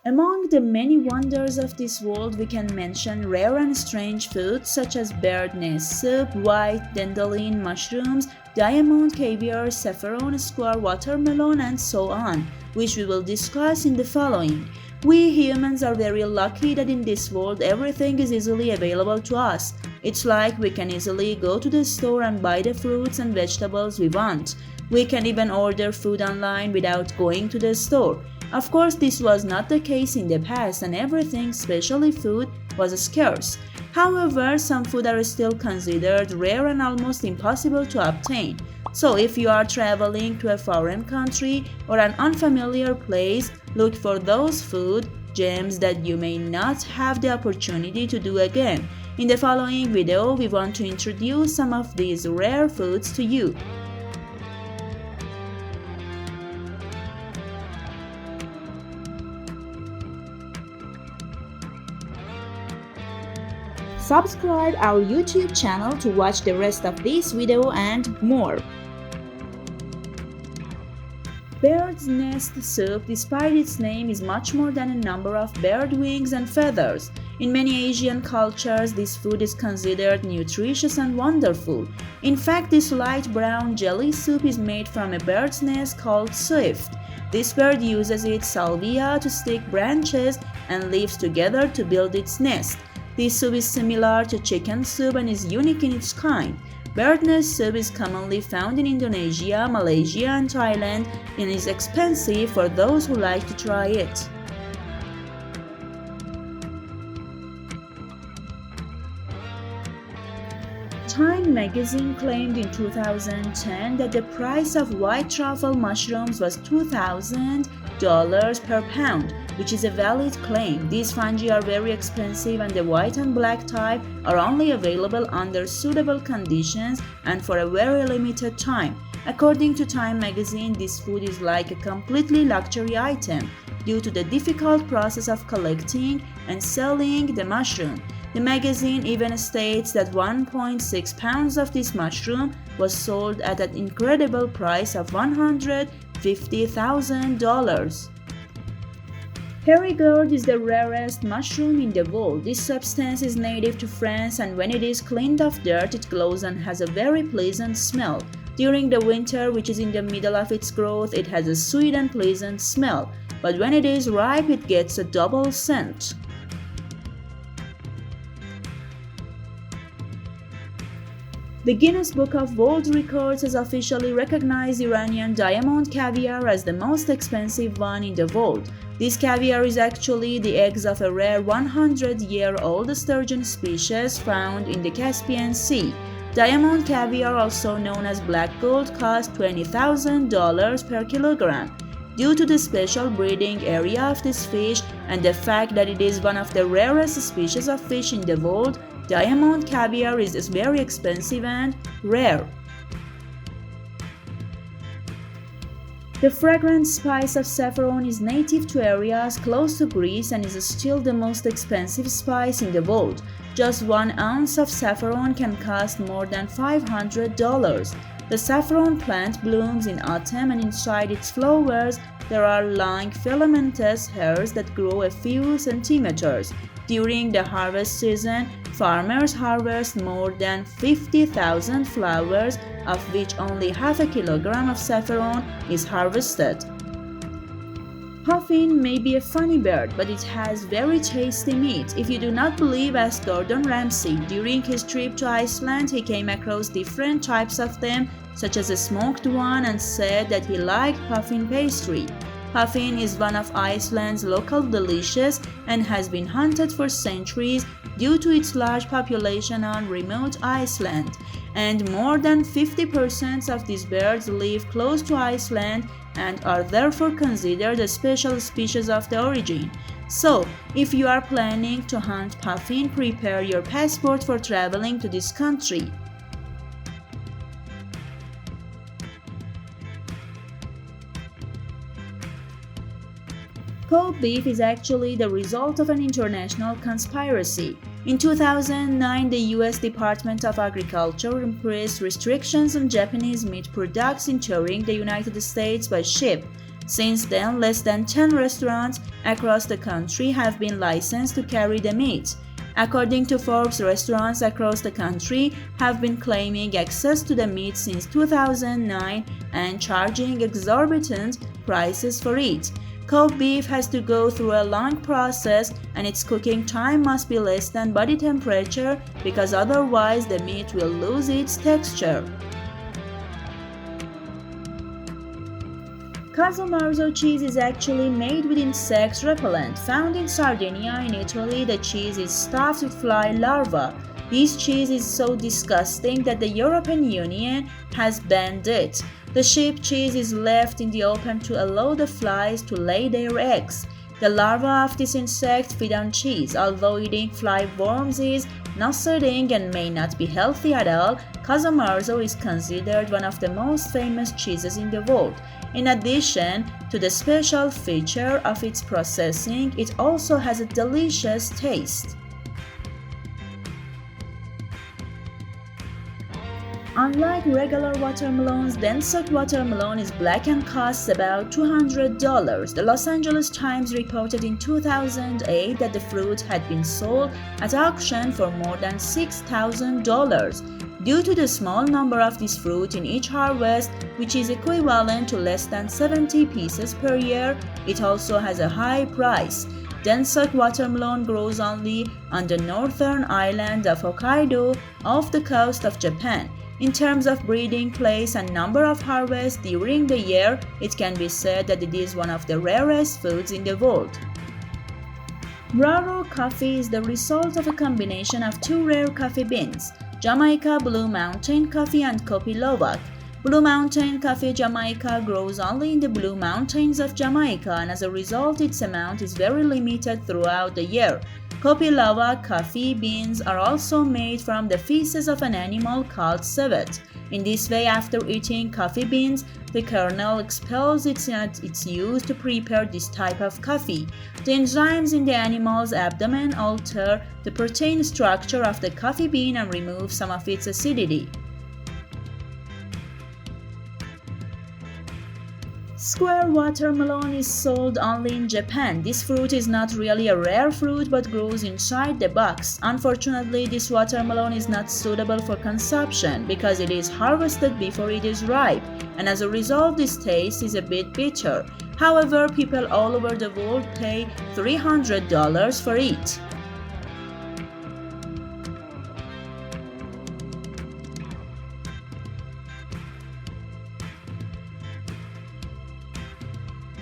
Among the many wonders of this world, we can mention rare and strange foods such as bird nest soup, white dandelion mushrooms, diamond caviar, saffron square, watermelon, and so on, which we will discuss in the following. We humans are very lucky that in this world everything is easily available to us. It's like we can easily go to the store and buy the fruits and vegetables we want. We can even order food online without going to the store. Of course, this was not the case in the past and everything, especially food, was scarce. However, some food are still considered rare and almost impossible to obtain. So if you are traveling to a foreign country or an unfamiliar place, look for those food gems that you may not have the opportunity to do again. In the following video, we want to introduce some of these rare foods to you. Subscribe our YouTube channel to watch the rest of this video and more. Bird's nest soup, despite its name, is much more than a number of bird wings and feathers. In many Asian cultures, this food is considered nutritious and wonderful. In fact, this light brown jelly soup is made from a bird's nest called swift. This bird uses its salvia to stick branches and leaves together to build its nest. This soup is similar to chicken soup and is unique in its kind. Bird nest soup is commonly found in Indonesia, Malaysia, and Thailand and is expensive for those who like to try it. Time magazine claimed in 2010 that the price of white truffle mushrooms was $2,000 per pound, which is a valid claim. These fungi are very expensive and the white and black type are only available under suitable conditions and for a very limited time. According to Time magazine, this food is like a completely luxury item due to the difficult process of collecting and selling the mushroom. The magazine even states that 1.6 pounds of this mushroom was sold at an incredible price of $150,000. Perigord is the rarest mushroom in the world. This substance is native to France and when it is cleaned of dirt, it glows and has a very pleasant smell. During the winter, which is in the middle of its growth, it has a sweet and pleasant smell, but when it is ripe, it gets a double scent. The Guinness Book of World Records has officially recognized Iranian diamond caviar as the most expensive one in the world. This caviar is actually the eggs of a rare 100-year-old sturgeon species found in the Caspian Sea. Diamond caviar, also known as black gold, costs $20,000 per kilogram. Due to the special breeding area of this fish and the fact that it is one of the rarest species of fish in the world, diamond caviar is very expensive and rare. The fragrant spice of saffron is native to areas close to Greece and is still the most expensive spice in the world. Just 1 ounce of saffron can cost more than $500. The saffron plant blooms in autumn and inside its flowers there are long filamentous hairs that grow a few centimeters. During the harvest season, farmers harvest more than 50,000 flowers, of which only half a kilogram of saffron is harvested. Puffin may be a funny bird, but it has very tasty meat. If you do not believe, ask Gordon Ramsay. During his trip to Iceland, he came across different types of them, such as a smoked one, and said that he liked puffin pastry. Puffin is one of Iceland's local dishes and has been hunted for centuries due to its large population on remote Iceland. And more than 50% of these birds live close to Iceland and are therefore considered a special species of the origin. So, if you are planning to hunt puffin, prepare your passport for traveling to this country. Cow beef is actually the result of an international conspiracy. In 2009, the U.S. Department of Agriculture imposed restrictions on Japanese meat products entering the United States by ship. Since then, less than 10 restaurants across the country have been licensed to carry the meat. According to Forbes, restaurants across the country have been claiming access to the meat since 2009 and charging exorbitant prices for it. Cow beef has to go through a long process and its cooking time must be less than body temperature because otherwise the meat will lose its texture. Casamarzo cheese is actually made with insect repellent. Found in Sardinia in Italy, the cheese is stuffed with fly larvae. This cheese is so disgusting that the European Union has banned it. The sheep cheese is left in the open to allow the flies to lay their eggs. The larvae of this insect feed on cheese. Although eating fly worms is nauseating and may not be healthy at all, Casamarzo is considered one of the most famous cheeses in the world. In addition to the special feature of its processing, it also has a delicious taste. Unlike regular watermelons, Densock watermelon is black and costs about $200. The Los Angeles Times reported in 2008 that the fruit had been sold at auction for more than $6,000. Due to the small number of this fruit in each harvest, which is equivalent to less than 70 pieces per year, it also has a high price. Densock watermelon grows only on the northern island of Hokkaido off the coast of Japan. In terms of breeding place and number of harvests during the year, it can be said that it is one of the rarest foods in the world. Raro coffee is the result of a combination of two rare coffee beans, Jamaica Blue Mountain Coffee and Kopi Luwak. Blue Mountain Coffee Jamaica grows only in the Blue Mountains of Jamaica and as a result its amount is very limited throughout the year. Kopi Luwak coffee beans are also made from the feces of an animal called civet. In this way, after eating coffee beans, the kernel expels its used to prepare this type of coffee. The enzymes in the animal's abdomen alter the protein structure of the coffee bean and remove some of its acidity. Square watermelon is sold only in Japan. This fruit is not really a rare fruit but grows inside the box. Unfortunately, this watermelon is not suitable for consumption because it is harvested before it is ripe, and as a result, this taste is a bit bitter. However, people all over the world pay $300 for it.